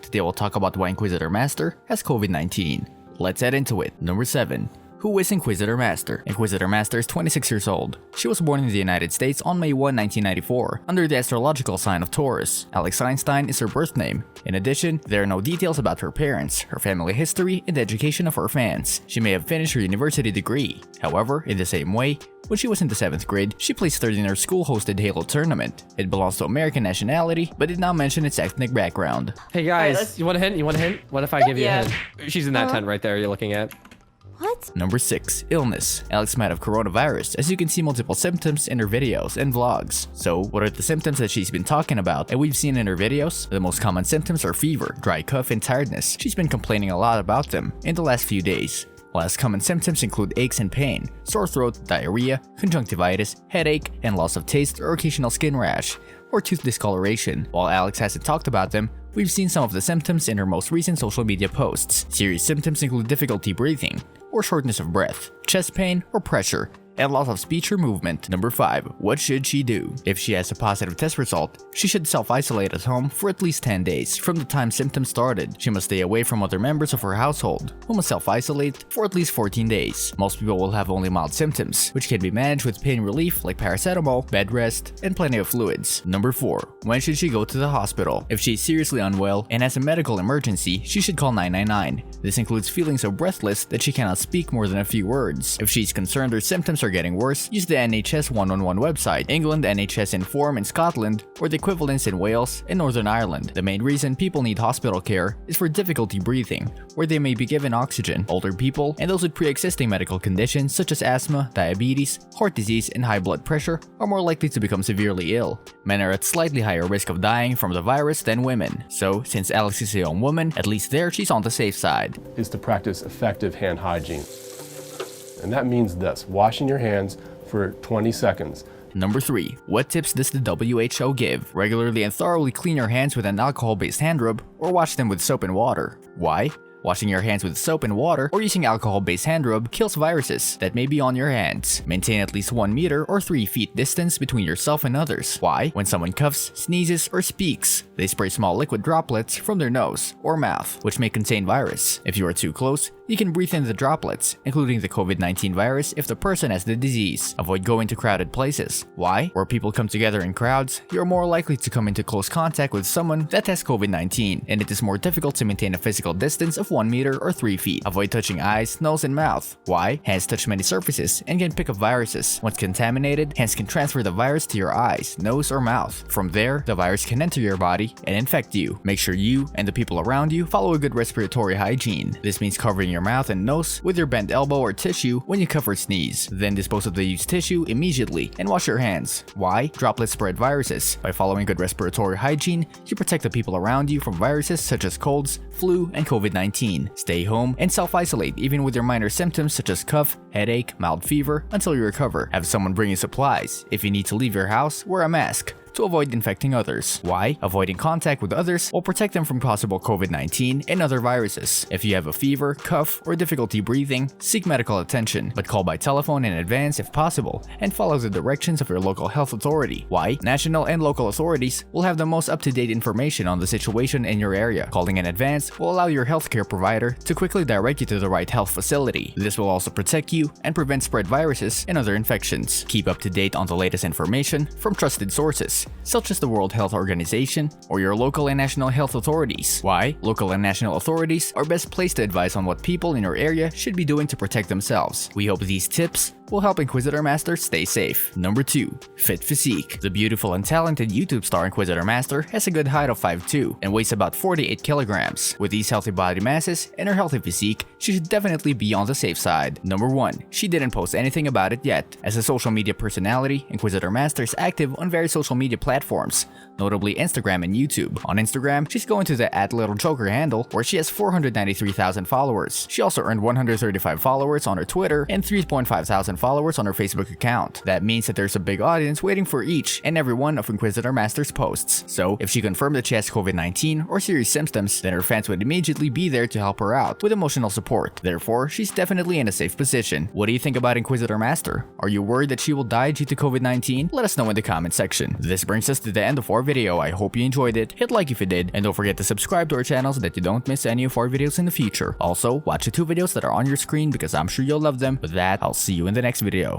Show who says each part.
Speaker 1: today we'll talk about why InquisitorMaster has COVID-19. Let's head into it. Number 7. Who is InquisitorMaster? InquisitorMaster is 26 years old. She was born in the United States on May 1, 1994, under the astrological sign of Taurus. Alex Einstein is her birth name. In addition, there are no details about her parents, her family history, and the education of her fans. She may have finished her university degree. However, in the same way, when she was in the 7th grade, she placed third in her school-hosted Halo tournament. It belongs to American nationality, but did not mention its ethnic background.
Speaker 2: Hey guys, you want a hint? What if I give you a hint? She's in that tent right there you're looking at.
Speaker 3: What?
Speaker 1: Number 6. Illness. Alex might have coronavirus, as you can see multiple symptoms in her videos and vlogs. So, what are the symptoms that she's been talking about and we've seen in her videos? The most common symptoms are fever, dry cough, and tiredness. She's been complaining a lot about them in the last few days. Less common symptoms include aches and pain, sore throat, diarrhea, conjunctivitis, headache, and loss of taste or occasional skin rash, or tooth discoloration. While Alex hasn't talked about them, we've seen some of the symptoms in her most recent social media posts. Serious symptoms include difficulty breathing, or shortness of breath, chest pain or pressure, and loss of speech or movement. Number 5. What should she do? If she has a positive test result, she should self-isolate at home for at least 10 days from the time symptoms started. She must stay away from other members of her household, who must self-isolate for at least 14 days. Most people will have only mild symptoms, which can be managed with pain relief like paracetamol, bed rest, and plenty of fluids. Number 4. When should she go to the hospital? If she's seriously unwell and has a medical emergency, she should call 999. This includes feeling so breathless that she cannot speak more than a few words. If she's concerned her symptoms are getting worse, use the NHS 111 website, England NHS Inform in Scotland, or the equivalents in Wales and Northern Ireland. The main reason people need hospital care is for difficulty breathing, where they may be given oxygen. Older people and those with pre-existing medical conditions such as asthma, diabetes, heart disease, and high blood pressure are more likely to become severely ill. Men are at slightly higher risk of dying from the virus than women. So, since Alex is a young woman, at least there she's on the safe side.
Speaker 4: Is to practice effective hand hygiene. And that means this: washing your hands for 20 seconds.
Speaker 1: Number 3. What tips does the WHO give? Regularly and thoroughly clean your hands with an alcohol-based hand rub or wash them with soap and water. Why? Washing your hands with soap and water or using alcohol-based hand rub kills viruses that may be on your hands. Maintain at least 1 meter or 3 feet distance between yourself and others. Why? When someone coughs, sneezes, or speaks, they spray small liquid droplets from their nose or mouth, which may contain virus. If you are too close, you can breathe in the droplets, including the COVID-19 virus if the person has the disease. Avoid going to crowded places. Why? Where people come together in crowds, you're more likely to come into close contact with someone that has COVID-19, and it is more difficult to maintain a physical distance of 1 meter or 3 feet. Avoid touching eyes, nose, and mouth. Why? Hands touch many surfaces and can pick up viruses. Once contaminated, hands can transfer the virus to your eyes, nose, or mouth. From there, the virus can enter your body and infect you. Make sure you and the people around you follow a good respiratory hygiene. This means covering your mouth and nose with your bent elbow or tissue when you cough or sneeze. Then dispose of the used tissue immediately and wash your hands. Why? Droplets spread viruses. By following good respiratory hygiene, you protect the people around you from viruses such as colds, flu, and COVID-19. Stay home and self-isolate even with your minor symptoms such as cough, headache, mild fever until you recover. Have someone bring you supplies. If you need to leave your house, wear a mask to avoid infecting others. Why? Avoiding contact with others will protect them from possible COVID-19 and other viruses. If you have a fever, cough, or difficulty breathing, seek medical attention, but call by telephone in advance if possible, and follow the directions of your local health authority. Why? National and local authorities will have the most up-to-date information on the situation in your area. Calling in advance will allow your healthcare provider to quickly direct you to the right health facility. This will also protect you and prevent spread viruses and other infections. Keep up to date on the latest information from trusted sources, such as the World Health Organization or your local and national health authorities. Why? Local and national authorities are best placed to advise on what people in your area should be doing to protect themselves. We hope these tips will help InquisitorMaster stay safe. Number 2. Fit physique. The beautiful and talented YouTube star InquisitorMaster has a good height of 5'2" and weighs about 48 kilograms. With these healthy body masses and her healthy physique, she should definitely be on the safe side. Number 1. She didn't post anything about it yet. As a social media personality, InquisitorMaster is active on various social media platforms, notably Instagram and YouTube. On Instagram, she's going to the @LittleJoker handle, where she has 493,000 followers. She also earned 135 followers on her Twitter and 3,500 followers on her Facebook account. That means that there's a big audience waiting for each and every one of InquisitorMaster's posts. So if she confirmed that she has COVID-19 or serious symptoms, then her fans would immediately be there to help her out with emotional support. Therefore, she's definitely in a safe position. What do you think about InquisitorMaster? Are you worried that she will die due to COVID-19? Let us know in the comment section. This brings us to the end of our video. I hope you enjoyed it. Hit like if you did, and don't forget to subscribe to our channel so that you don't miss any of our videos in the future. Also, watch the 2 videos that are on your screen because I'm sure you'll love them. With that, I'll see you in the next video.